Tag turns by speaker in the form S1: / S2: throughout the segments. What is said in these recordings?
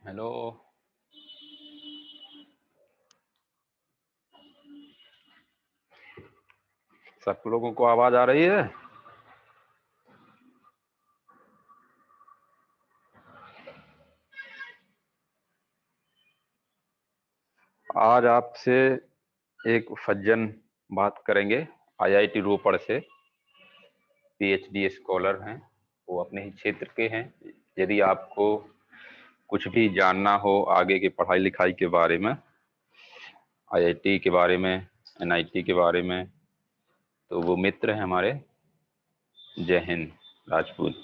S1: Hello. सब लोगों को आवाज आ रही है? आज आपसे एक सज्जन बात करेंगे। आईआईटी रोपड़ से पीएचडी स्कॉलर हैं। वो अपने ही क्षेत्र के हैं। यदि आपको कुछ भी जानना हो आगे की पढ़ाई लिखाई के बारे में, आईआईटी के बारे में, एनआईटी के बारे में, तो वो मित्र हैं हमारे, जय हिंद राजपूत।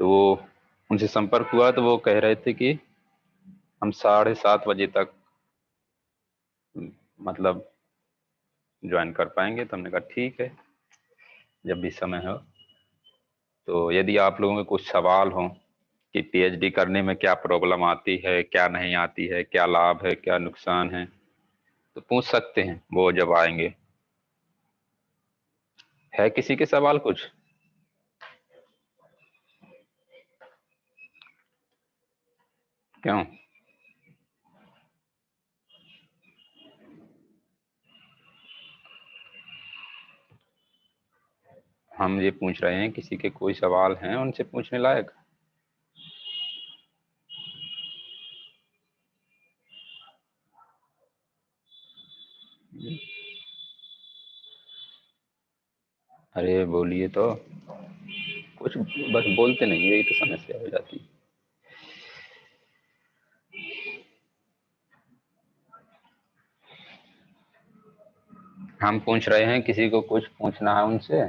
S1: तो वो उनसे संपर्क हुआ तो वो कह रहे थे कि हम 7:30 बजे तक मतलब ज्वाइन कर पाएंगे। तो हमने कहा ठीक है, जब भी समय हो। तो यदि आप लोगों के कुछ सवाल हों कि पीएचडी करने में क्या प्रॉब्लम आती है, क्या नहीं आती है, क्या लाभ है, क्या नुकसान है, तो पूछ सकते हैं वो जब आएंगे। है किसी के सवाल कुछ? क्यों? हम ये पूछ रहे हैं, किसी के कोई सवाल हैं उनसे पूछने लायक? अरे बोलिए तो। कुछ बस बोलते नहीं, यही तो समस्या हो जाती है। हम पूछ रहे हैं, किसी को कुछ पूछना है उनसे?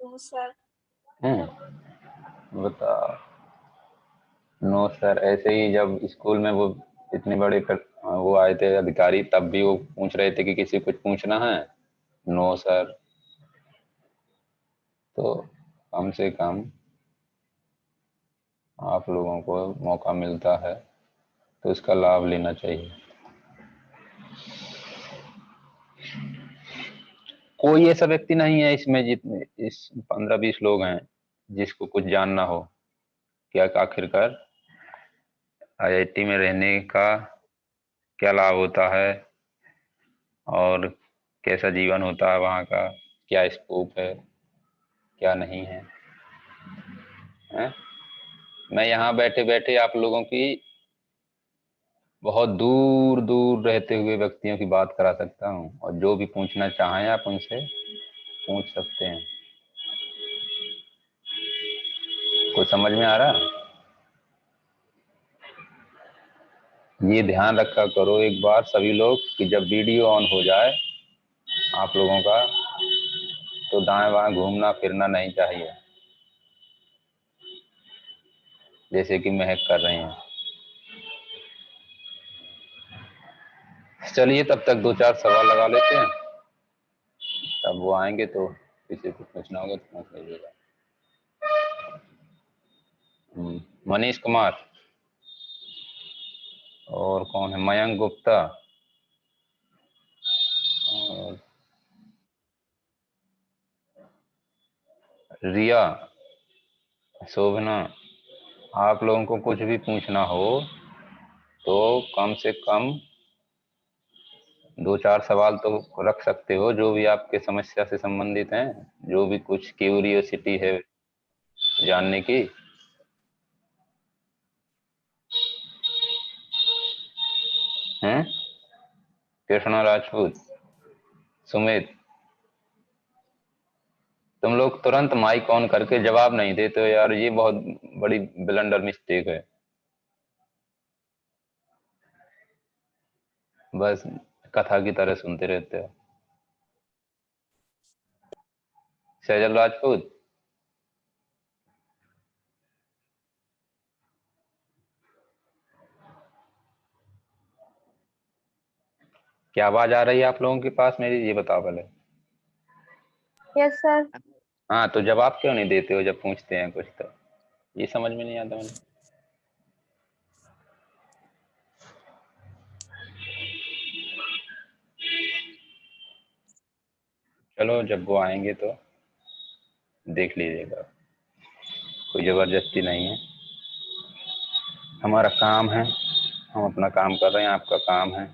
S2: No sir.
S1: बता। नो सर, ऐसे ही जब स्कूल में वो इतने बड़े वो आए थे अधिकारी, तब भी वो पूछ रहे थे कि किसी कुछ पूछना है। No sir. तो कम से कम आप लोगों को मौका मिलता है तो इसका लाभ लेना चाहिए। कोई ऐसा व्यक्ति नहीं है इसमें, जितने इस 15-20 लोग हैं, जिसको कुछ जानना हो क्या आखिरकार आईआईटी में रहने का क्या लाभ होता है, और कैसा जीवन होता है वहाँ का, क्या स्कोप है, क्या नहीं है, हैं? मैं यहाँ बैठे बैठे आप लोगों की बहुत दूर दूर रहते हुए व्यक्तियों की बात करा सकता हूँ, और जो भी पूछना चाहें आप उनसे पूछ सकते हैं। कुछ समझ में आ रहा है? ये ध्यान रखा करो एक बार सभी लोग कि जब वीडियो ऑन हो जाए आप लोगों का, तो दाएं बाएं घूमना फिरना नहीं चाहिए, जैसे कि महक कर रहे हैं। चलिए, तब तक दो चार सवाल लगा लेते हैं, तब वो आएंगे तो किसी को पूछना होगा तो पूछ लीजिएगा। मनीष कुमार, और कौन है? मयंक गुप्ता, और रिया, शोभना। आप लोगों को कुछ भी पूछना हो तो कम से कम दो चार सवाल तो रख सकते हो, जो भी आपके समस्या से संबंधित हैं, जो भी कुछ क्यूरियोसिटी है जानने की। हैं? कृष्णा राजपूत, सुमित, तुम लोग तुरंत माइक ऑन करके जवाब नहीं देते हो यार, ये बहुत बड़ी ब्लंडर मिस्टेक है। बस कथा की तरह सुनते रहते हो। सैजल राजपूत, क्या आवाज आ रही है आप लोगों के पास मेरी, ये बताओ पहले।
S2: Yes sir.
S1: हाँ, तो जवाब क्यों नहीं देते हो जब पूछते हैं कुछ? तो ये समझ में नहीं आता मुझे। चलो, जब वो आएंगे तो देख लीजिएगा, कोई जबरदस्ती नहीं है, हमारा काम है, हम अपना काम कर रहे हैं, आपका काम है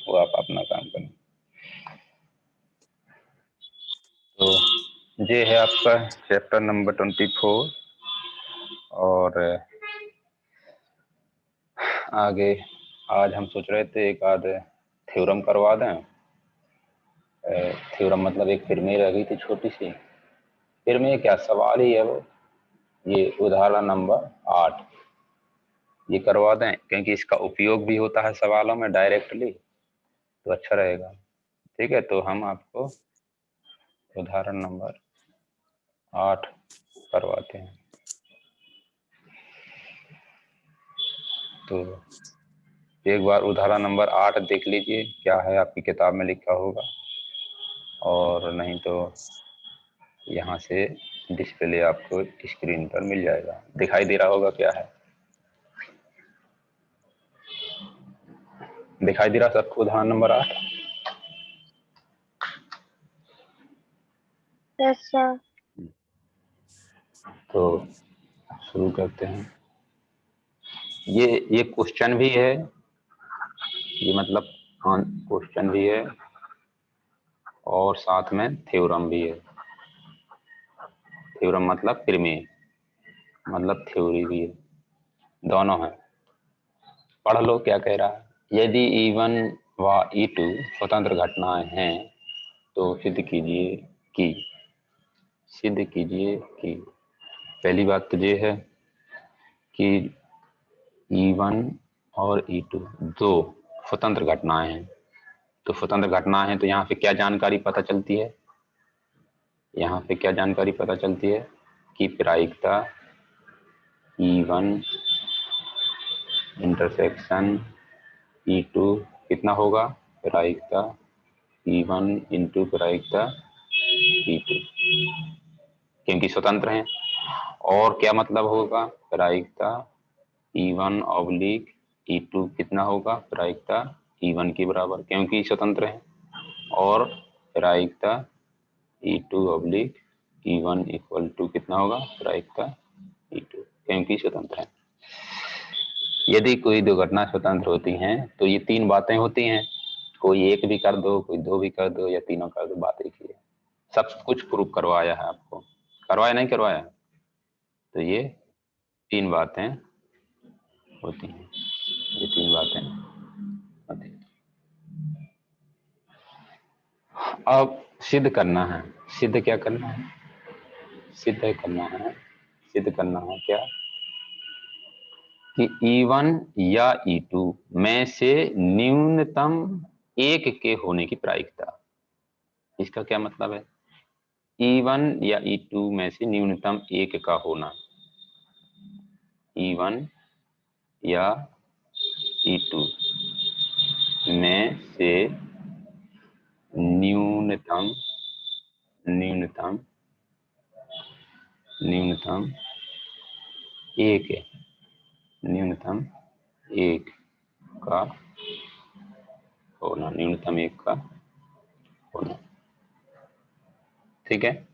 S1: वो आप अपना काम करें। तो ये है आपका चैप्टर नंबर 24 और आगे आज हम सोच रहे थे एक आध थ्योरम करवा दें। थ्योरम मतलब एक प्रमेय रह गई थी छोटी सी, प्रमेय क्या सवाल ही है वो, ये उदाहरण नंबर 8 ये करवा दें, क्योंकि इसका उपयोग भी होता है सवालों में डायरेक्टली, तो अच्छा रहेगा। ठीक है, तो हम आपको उदाहरण नंबर 8 करवाते हैं। तो एक बार उदाहरण नंबर 8 देख लीजिए, क्या है आपकी किताब में लिखा होगा, और नहीं तो यहाँ से डिस्प्ले आपको स्क्रीन पर मिल जाएगा, दिखाई दे रहा होगा क्या है, दिखाई दे रहा सबको उदाहरण नंबर 8?
S2: Yes sir.
S1: तो शुरू करते हैं। ये क्वेश्चन भी है, ये मतलब क्वेश्चन भी है और साथ में थ्योरम भी है। थ्योरम मतलब प्रमेय, मतलब थ्योरी भी है, दोनों है। पढ़ लो क्या कह रहा है। यदि E1 व E2 स्वतंत्र घटनाएं हैं तो सिद्ध कीजिए कि, सिद्ध कीजिए कि, पहली बात तो ये है कि E1 और E2 दो स्वतंत्र घटनाएं हैं। तो स्वतंत्र घटनाएं हैं तो यहाँ पे क्या जानकारी पता चलती है, यहाँ पे क्या जानकारी पता चलती है कि प्रायिकता E1 इंटरसेक्शन E2 कितना होगा, प्रायिकता E1 इंटू प्रायिकता E2, क्योंकि स्वतंत्र हैं। और क्या मतलब होगा, प्रायिकता E1 ऑब्लिक E2 कितना होगा, प्रायिकता E1 के बराबर, क्योंकि स्वतंत्र है। और प्रायिकता E2 oblique E1 equal to कितना होगा, प्रायिकता E2, क्योंकि स्वतंत्र है। यदि कोई दो घटना स्वतंत्र होती हैं तो ये तीन बातें होती हैं, कोई एक भी कर दो, कोई दो भी कर दो, या तीनों कर दो, बात एक ही है। सब कुछ प्रूफ करवाया है आपको, करवाया नहीं करवाया, तो ये तीन बातें होती हैं, ये तीन बातें होती हैं। अब सिद्ध करना है, सिद्ध क्या करना है, सिद्ध करना है, सिद्ध करना है क्या कि E1 या E2 में से न्यूनतम एक के होने की प्रायिकता। इसका क्या मतलब है, E1 या E2 में से न्यूनतम एक का होना, E1 या E2 में से न्यूनतम न्यूनतम न्यूनतम एक, न्यूनतम एक का होना, न्यूनतम एक का होना। ठीक है,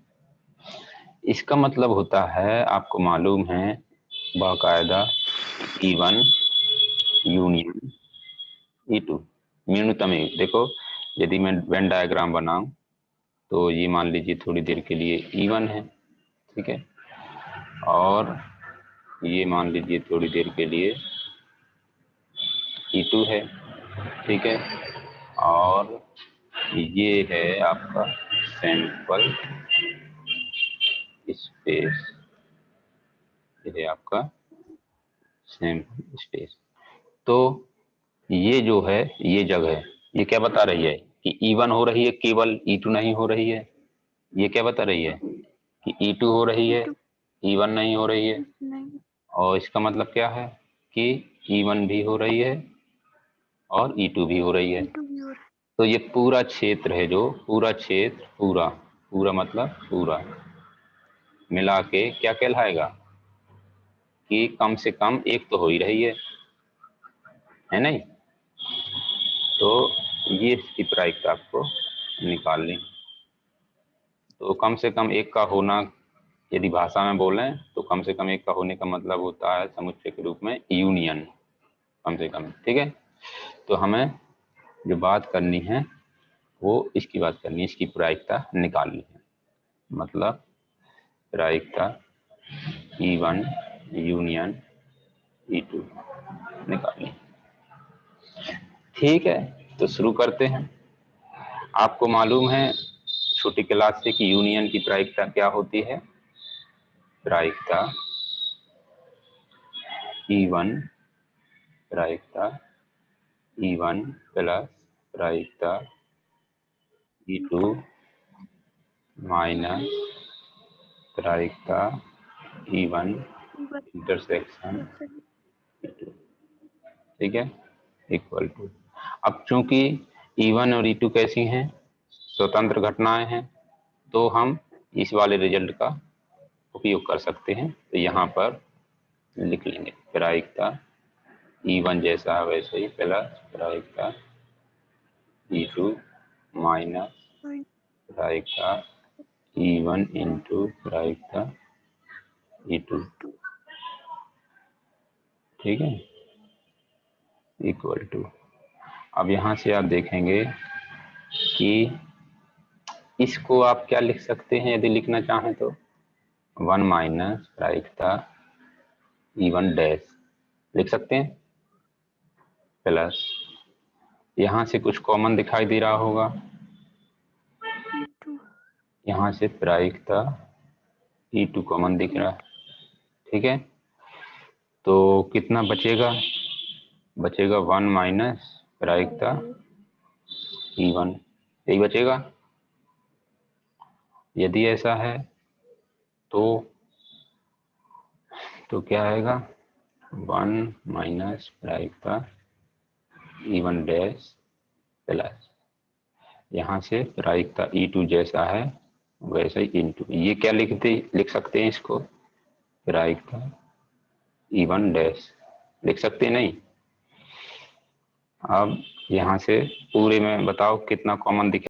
S1: इसका मतलब होता है, आपको मालूम है बाकायदा E1 यूनियन E2 न्यूनतम एक। देखो यदि मैं वेन डायग्राम बनाऊं तो ये मान लीजिए थोड़ी देर के लिए E1 है, ठीक है, और ये मान लीजिए थोड़ी देर के लिए E2 है, ठीक है, और ये है आपका सैंपल स्पेस, ये है आपका सैंपल स्पेस। तो ये जो है ये जगह, ये क्या बता रही है कि E1 हो रही है केवल, E2 नहीं हो रही है। ये क्या बता रही है कि E2 हो रही है, E1 नहीं हो रही है। और इसका मतलब क्या है कि E1 भी हो रही है और E2 भी हो रही है। तो ये पूरा क्षेत्र है, जो पूरा क्षेत्र, पूरा पूरा मतलब पूरा मिला के क्या कहलाएगा कि कम से कम एक तो हो ही रही है नहीं। तो ये इसकी प्रायिकता आपको निकालनी, तो कम से कम एक का होना यदि भाषा में बोलें तो कम से कम एक का होने का मतलब होता है समुच्चय के रूप में यूनियन, कम से कम। ठीक है, तो हमें जो बात करनी है वो इसकी बात करनी है, इसकी प्रायिकता निकालनी है। मतलब प्रायिकता E1 यूनियन E2 निकालनी है। ठीक है, तो शुरू करते हैं। आपको मालूम है छोटी क्लास से कि यूनियन की प्रायिकता क्या होती है। प्रायिकता E1 प्रायिकता E1 प्लस प्रायिकता E2 माइनस प्रायिकता E1 इंटरसेक्शन E2। ठीक है, इक्वल टू। अब चूंकि E1 और E2 कैसी हैं, स्वतंत्र घटनाएं हैं, तो हम इस वाले रिजल्ट का उपयोग कर सकते हैं। तो यहाँ पर लिख लेंगे प्रायिकता E1 जैसा है वैसे ही प्लस प्रायिकता E2 माइनस प्रायिकता E1 इंटू प्रायिकता E2। ठीक है, इक्वल टू। अब यहाँ से आप देखेंगे कि इसको आप क्या लिख सकते हैं, यदि लिखना चाहें तो 1 माइनस प्रायिकता E1 डैश लिख सकते हैं, प्लस यहाँ से कुछ कॉमन दिखाई दे रहा होगा, यहाँ से प्रायिकता E2 कॉमन दिख रहा है। ठीक है, तो कितना बचेगा, बचेगा 1 माइनस प्रायिकता E1, यही बचेगा। यदि ऐसा है तो क्या आएगा, 1 माइनस प्रायिकता E1 डैश प्लस यहाँ से प्रायिकता E2 जैसा है वैसा ही इंटू, ये क्या लिख सकते हैं इसको, प्रायिकता E1 डैश लिख सकते हैं नहीं। अब यहाँ से पूरे में बताओ कितना कॉमन दिखे।